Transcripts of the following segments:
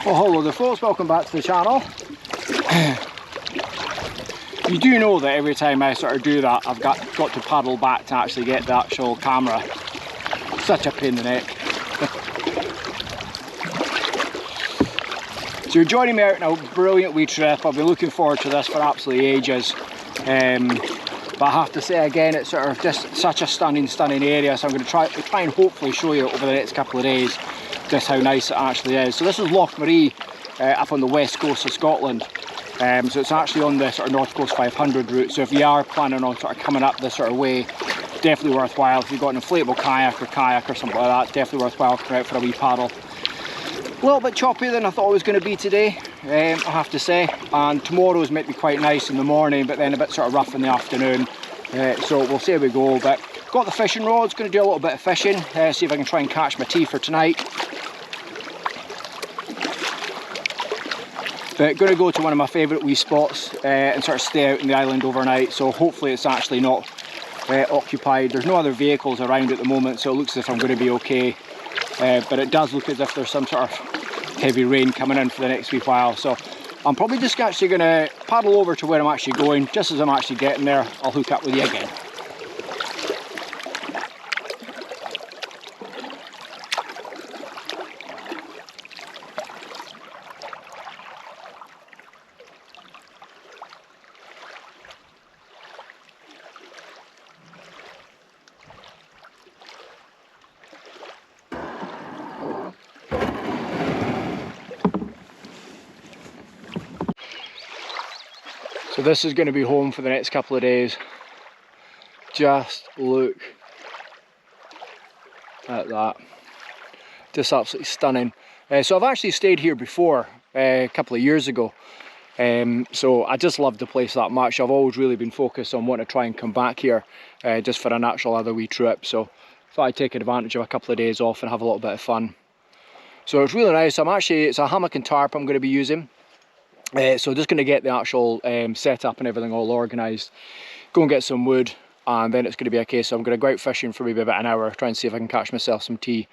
Well, hello there folks, welcome back to the channel. You do know that every time I sort of do that, I've got to paddle back to actually get the actual camera. Such a pain in the neck. So you're joining me out on a brilliant wee trip. I've been looking forward to this for absolutely ages. But I have to say again, it's sort of just such a stunning area. So I'm going to try and hopefully show you over the next couple of days just how nice it actually is. So this is Loch Maree up on the west coast of Scotland. So it's actually on the sort of North Coast 500 route. So if you are planning on sort of coming up this sort of way, definitely worthwhile. If you've got an inflatable kayak or something like that, definitely worthwhile coming out for a wee paddle. A little bit choppy than I thought it was going to be today, I have to say. And tomorrow is meant to be quite nice in the morning, but then a bit sort of rough in the afternoon. So we'll see how we go. But got the fishing rods, going to do a little bit of fishing, see if I can try and catch my tea for tonight. But going to go to one of my favourite wee spots and sort of stay out in the island overnight. So hopefully it's actually not occupied. There's no other vehicles around at the moment, so it looks as if I'm going to be okay. But it does look as if there's some sort of heavy rain coming in for the next wee while. So I'm probably just actually going to paddle over to where I'm actually going. Just as I'm actually getting there, I'll hook up with you again. So this is going to be home for the next couple of days. Just look at that. Just absolutely stunning. So I've actually stayed here before, a couple of years ago. So I just love the place that much. I've always really been focused on wanting to try and come back here just for an actual other wee trip. So I thought I'd take advantage of a couple of days off and have a little bit of fun. So it's really nice. It's a hammock and tarp I'm going to be using. So just going to get the actual setup and everything all organised, go and get some wood, and then it's going to be a case of I'm going to go out fishing for maybe about an hour, try and see if I can catch myself some tea.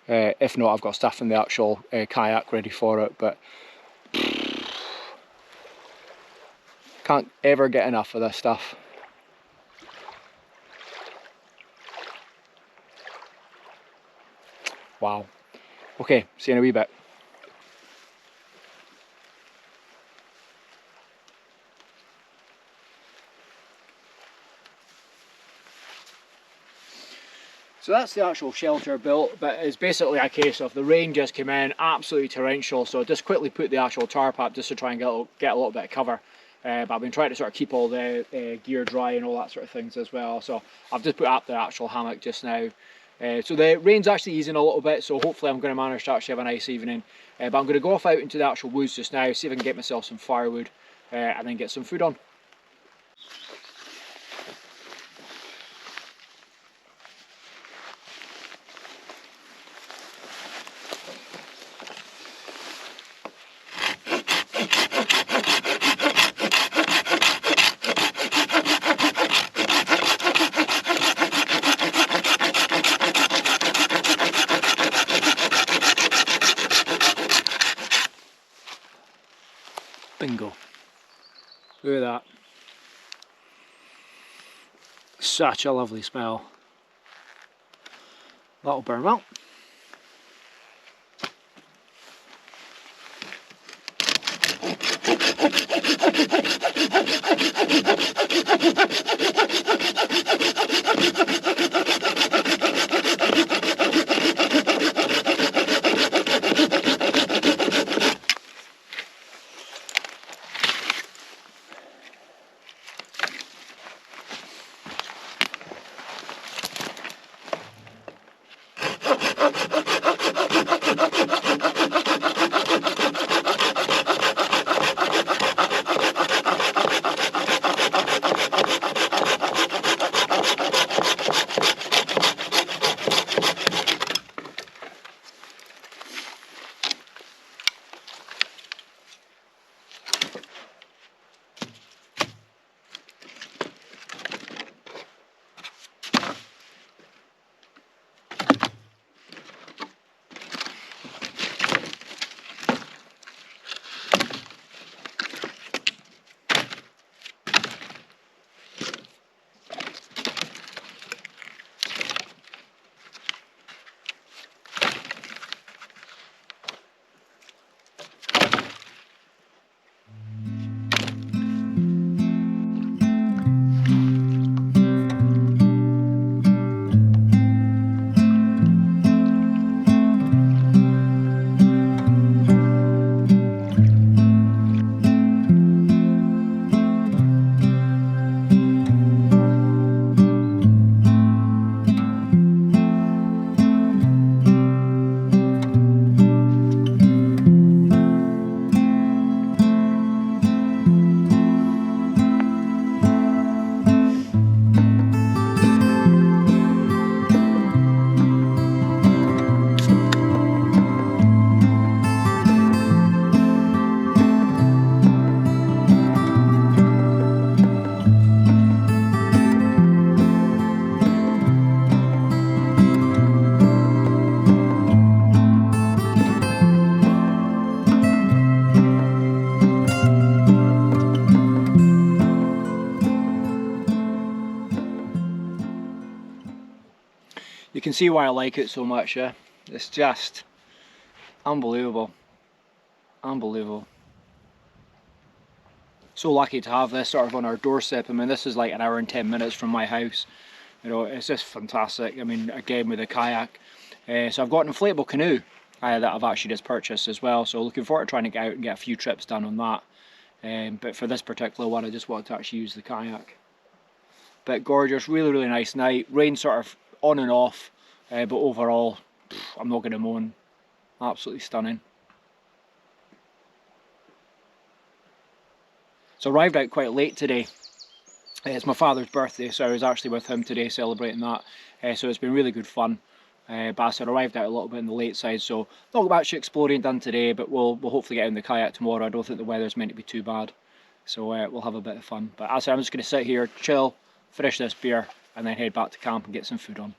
If not, I've got stuff in the actual kayak ready for it, but can't ever get enough of this stuff. Wow. Okay, see you in a wee bit. So that's the actual shelter built, but it's basically a case of the rain just came in, absolutely torrential, so just quickly put the actual tarp up just to try and get a little bit of cover. But I've been trying to sort of keep all the gear dry and all that sort of things as well, so I've just put up the actual hammock just now. So the rain's actually easing a little bit, so hopefully I'm going to manage to actually have a nice evening. But I'm going to go off out into the actual woods just now, see if I can get myself some firewood and then get some food on. Bingo. Look at that. Such a lovely smell. That'll burn well. can see why I like it so much, yeah? It's just unbelievable. Unbelievable. So lucky to have this sort of on our doorstep. I mean, this is like an hour and 10 minutes from my house. You know, it's just fantastic. I mean, again, with a kayak. So I've got an inflatable canoe that I've actually just purchased as well. So looking forward to trying to get out and get a few trips done on that. But for this particular one, I just wanted to actually use the kayak. But gorgeous, really, really nice night. Rain sort of on and off, but overall, I'm not going to moan. Absolutely stunning. So arrived out quite late today. It's my father's birthday, so I was actually with him today celebrating that. So it's been really good fun. But I said arrived out a little bit on the late side, so not much exploring done today, but we'll hopefully get in the kayak tomorrow. I don't think the weather's meant to be too bad, so we'll have a bit of fun. But as I said, I'm just going to sit here, chill, finish this beer, and then head back to camp and get some food on.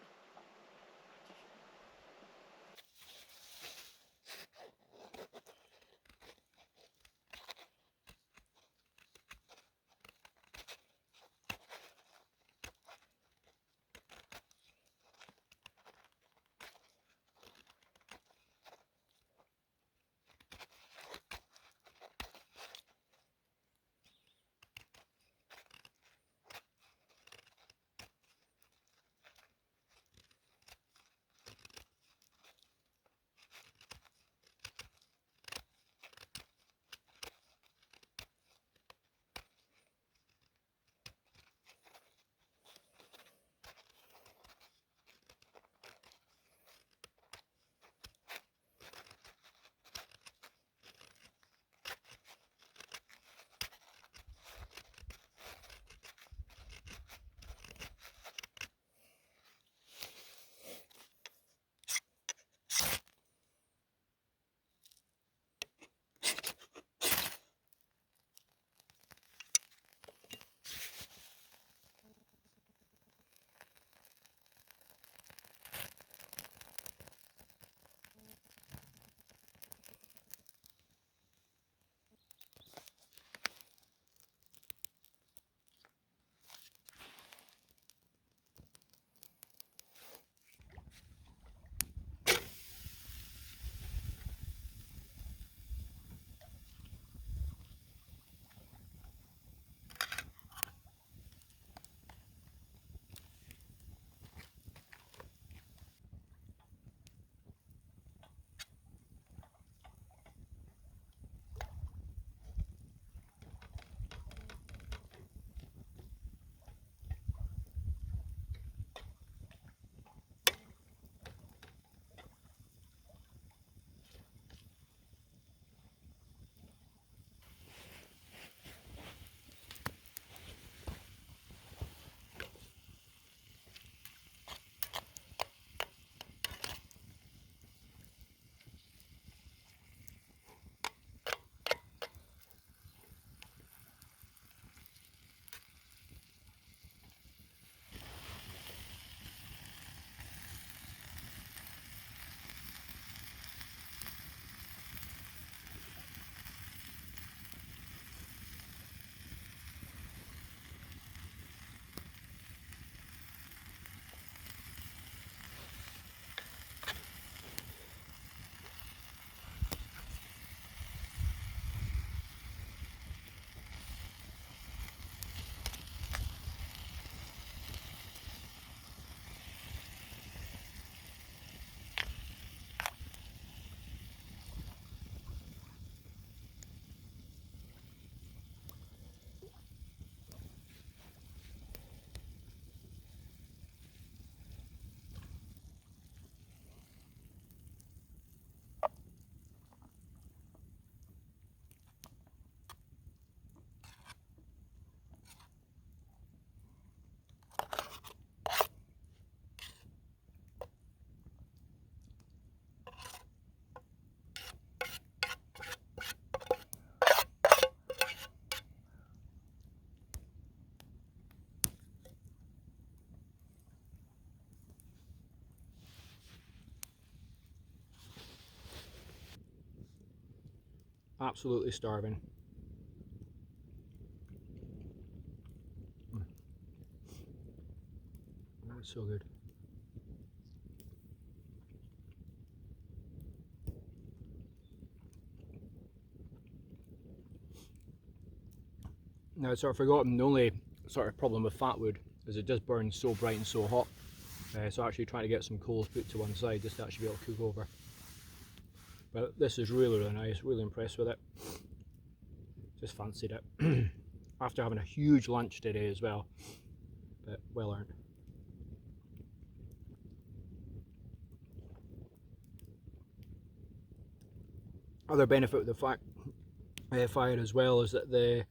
Absolutely starving. That's so good. Now I'd sort of forgotten, the only sort of problem with fat wood is it just burns so bright and so hot. So actually trying to get some coals put to one side just to actually be able to cook over. But this is really, really nice, really impressed with it. Just fancied it. After having a huge lunch today as well, but well earned. Other benefit of the fire as well is that the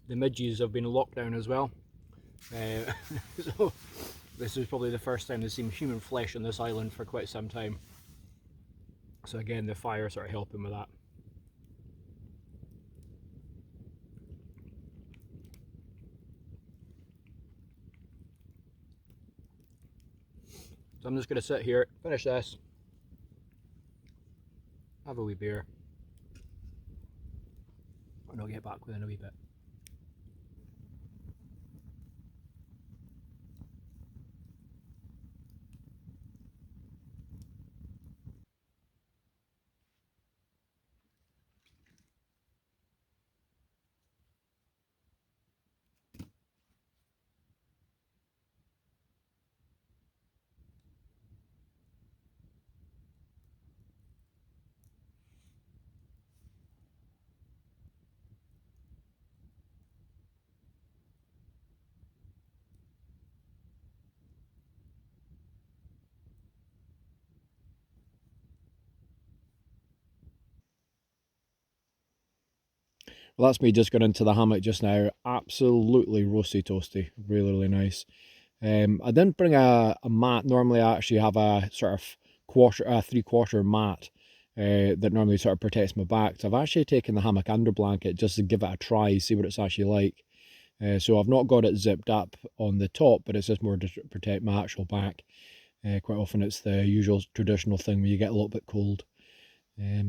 midges have been locked down as well. So this is probably the first time they've seen human flesh on this island for quite some time. So again, the fire sort of helping with that. So I'm just going to sit here, finish this, have a wee beer, and I'll get back within a wee bit. Well, that's me just got into the hammock just now. Absolutely roasty toasty, really, really nice. I didn't bring a mat. Normally I actually have a sort of three-quarter mat that normally sort of protects my back. So I've actually taken the hammock under blanket just to give it a try, see what it's actually like. So I've not got it zipped up on the top, but it's just more to protect my actual back. Quite often it's the usual traditional thing where you get a little bit cold.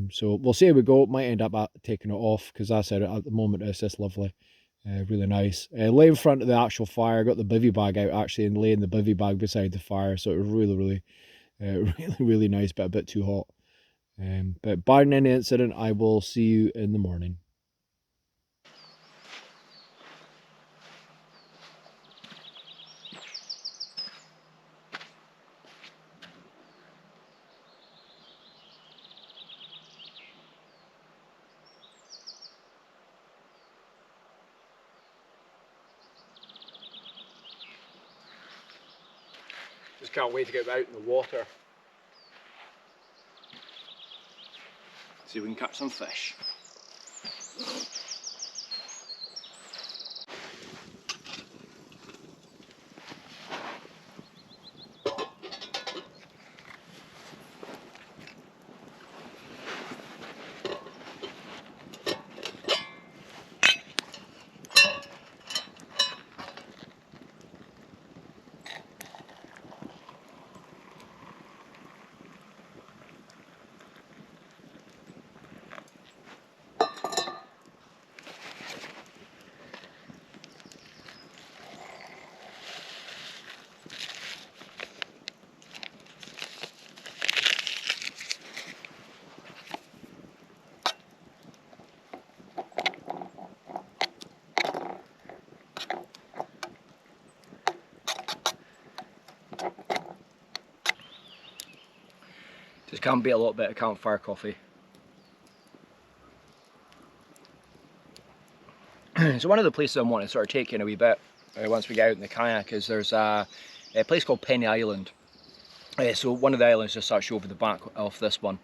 So we'll see how we go. Might end up taking it off because I said at the moment it's just lovely. Really nice. Lay in front of the actual fire. Got the bivy bag out actually and laying the bivy bag beside the fire. So it was really, really nice, but a bit too hot. But barring any incident, I will see you in the morning. Just can't wait to get out in the water. See if we can catch some fish. Just can't beat a little bit of campfire coffee. So one of the places I want to sort of take in a wee bit once we get out in the kayak is there's a place called Penny Island. So one of the islands just actually over the back of this one.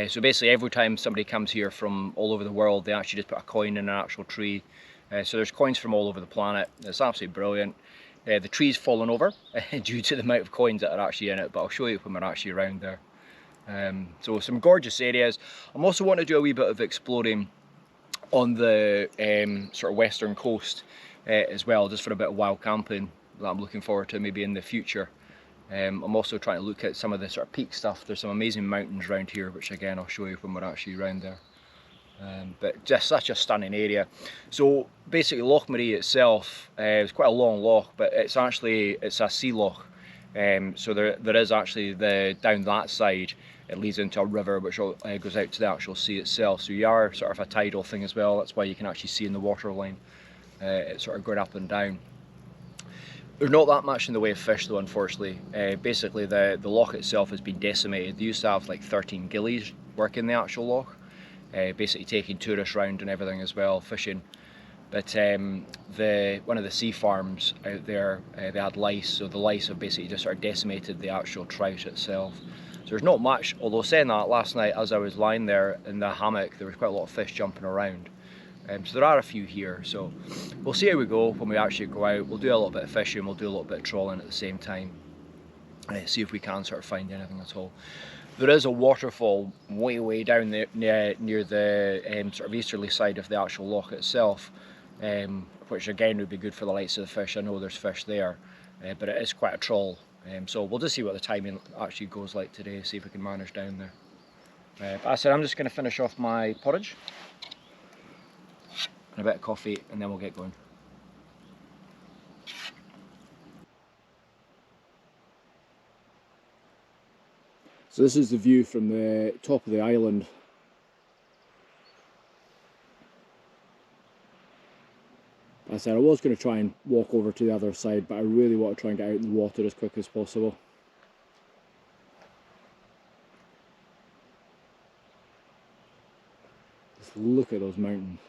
So basically every time somebody comes here from all over the world, they actually just put a coin in an actual tree. So there's coins from all over the planet. It's absolutely brilliant. The tree's fallen over due to the amount of coins that are actually in it, but I'll show you when we're actually around there. So some gorgeous areas. I'm also wanting to do a wee bit of exploring on the sort of western coast as well, just for a bit of wild camping that I'm looking forward to maybe in the future. I'm also trying to look at some of the sort of peak stuff. There's some amazing mountains around here, which again I'll show you when we're actually around there. But just such a stunning area. So basically Loch Maree itself is quite a long loch, but it's a sea loch. So there is actually down that side, it leads into a river which goes out to the actual sea itself. So you are sort of a tidal thing as well. That's why you can actually see in the water line. it's sort of going up and down. There's not that much in the way of fish though, unfortunately. Basically the loch itself has been decimated. They used to have like 13 gillies working the actual loch, basically taking tourists around and everything as well, fishing. But one of the sea farms out there, they had lice, so the lice have basically just sort of decimated the actual trout itself. So there's not much, although saying that, last night as I was lying there in the hammock, there was quite a lot of fish jumping around. So there are a few here, so we'll see how we go when we actually go out. We'll do a little bit of fishing, we'll do a little bit of trawling at the same time, see if we can sort of find anything at all. There is a waterfall way down there near the sort of easterly side of the actual loch itself, which again would be good for the likes of the fish. I know there's fish there, but it is quite a trawl, so we'll just see what the timing actually goes like today, see if we can manage down there. But I said I'm just going to finish off my porridge and a bit of coffee, and then we'll get going. So this is the view from the top of the island. As I said, I was going to try and walk over to the other side, but I really want to try and get out in the water as quick as possible. Just look at those mountains.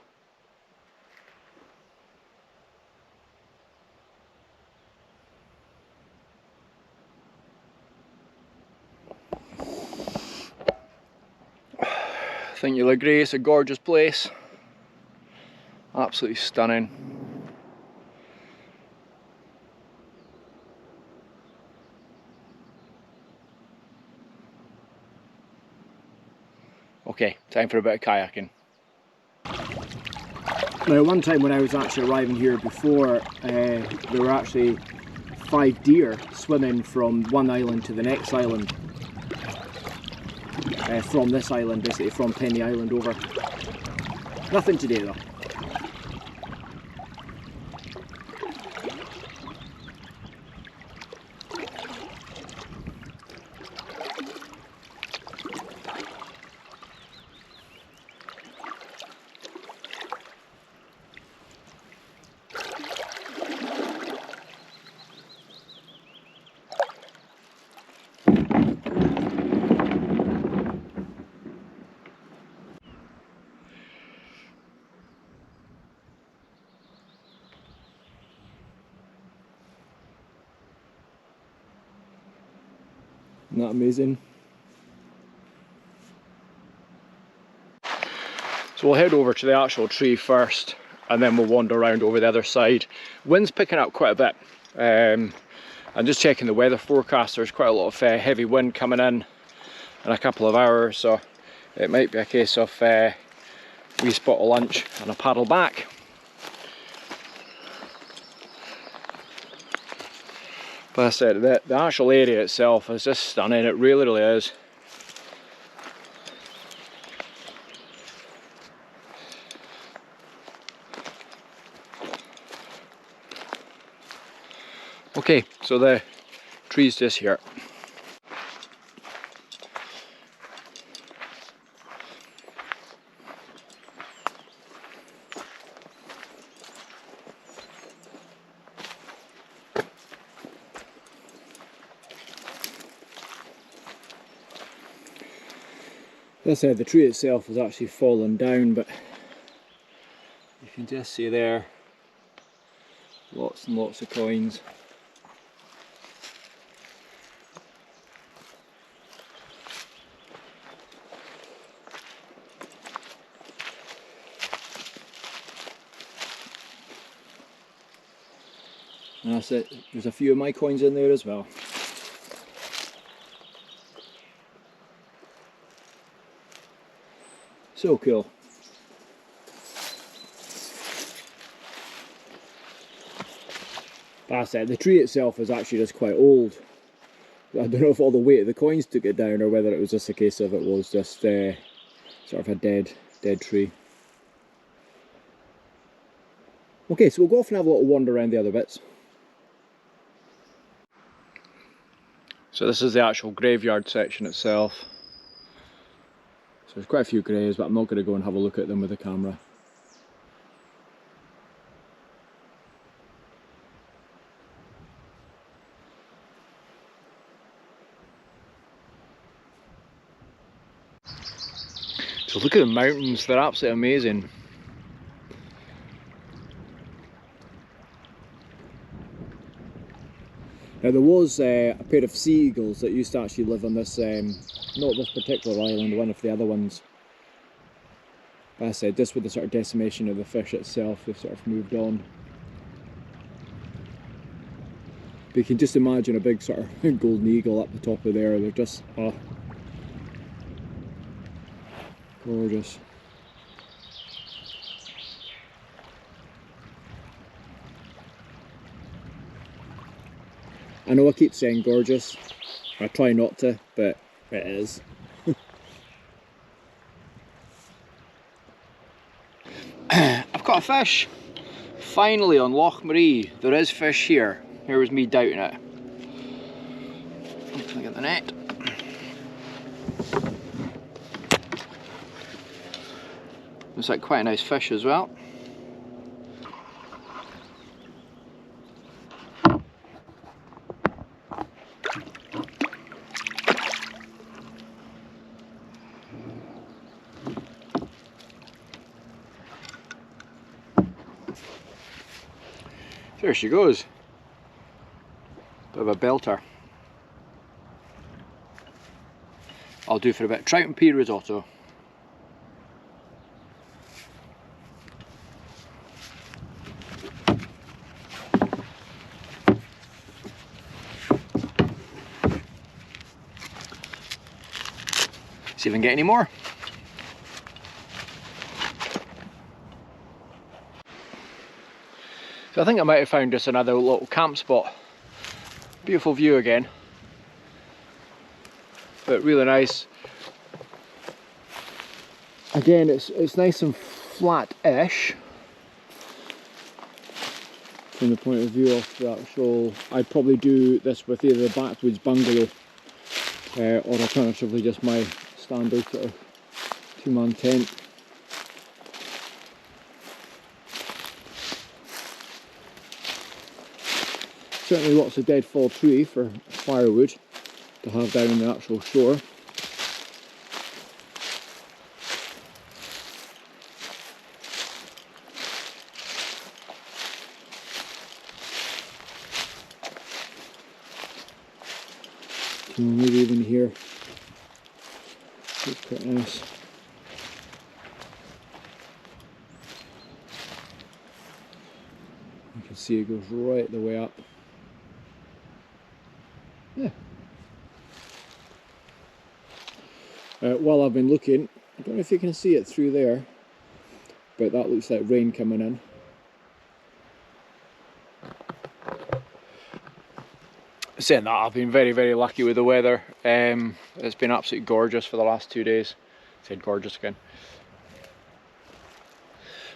I think you'll agree it's a gorgeous place. Absolutely stunning. Okay, time for a bit of kayaking. Now, one time when I was actually arriving here before, there were actually 5 deer swimming from one island to the next island. From this island, basically from Penny Island over. Nothing today though. Isn't that amazing? So we'll head over to the actual tree first, and then we'll wander around over the other side. Wind's picking up quite a bit. I'm just checking the weather forecast. There's quite a lot of heavy wind coming in a couple of hours, so it might be a case of we spot a lunch and a paddle back. But I said, the actual area itself is just stunning, it really is. Okay, so the tree's just here. As I said, the tree itself has actually fallen down, but you can just see there lots and lots of coins. And that's it, there's a few of my coins in there as well. So cool. That's it, the tree itself is actually just quite old. I don't know if all the weight of the coins took it down or whether it was just a case of it was just sort of a dead tree. Okay, so we'll go off and have a little wander around the other bits. So this is the actual graveyard section itself. So there's quite a few graves, but I'm not going to go and have a look at them with the camera. So look at the mountains, they're absolutely amazing. Now there was a pair of seagulls that used to actually live on this, not this particular island, one of the other ones. But I said, just with the sort of decimation of the fish itself, they've sort of moved on. But you can just imagine a big sort of golden eagle up the top of there, they're just, oh, gorgeous. I know I keep saying gorgeous, I try not to, but it is. I've got a fish! Finally on Loch Maree, there is fish here. Here was me doubting it. Hopefully get the net. Looks like quite a nice fish as well. There she goes. Bit of a belter. I'll do for a bit. Trout and pea risotto. See if I can get any more. So I think I might have found just another little camp spot. Beautiful view again, but really nice. Again, it's nice and flat-ish from the point of view of the actual. I'd probably do this with either the backwoods bungalow or alternatively just my standard sort of two-man tent. Certainly lots of deadfall tree for firewood to have down in the actual shore. Maybe even here. It's quite nice. You can see it goes right the way up. Yeah. While I've been looking, I don't know if you can see it through there, but that looks like rain coming in. Saying that, I've been very, very lucky with the weather. It's been absolutely gorgeous for the last 2 days. I said gorgeous again.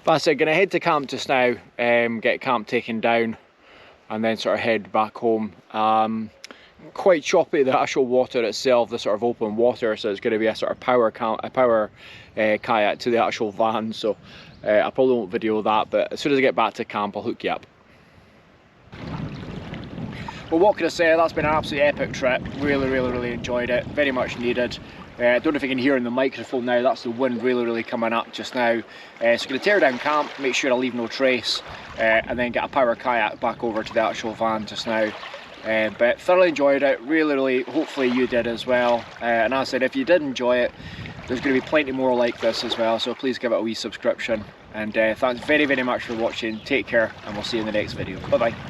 But I said, going to head to camp just now, get camp taken down, and then sort of head back home. Quite choppy, the actual water itself, the sort of open water, so it's going to be a sort of power kayak to the actual van, so I probably won't video that, but as soon as I get back to camp I'll hook you up. Well, what can I say, that's been an absolutely epic trip. Really enjoyed it, very much needed. I don't know if you can hear in the microphone now, that's the wind really coming up just now. So I'm going to tear down camp, make sure I leave no trace, and then get a power kayak back over to the actual van just now. But thoroughly enjoyed it, really, hopefully you did as well. And as I said, if you did enjoy it, there's going to be plenty more like this as well, so please give it a wee subscription. And thanks very much for watching, take care, and we'll see you in the next video. Bye bye.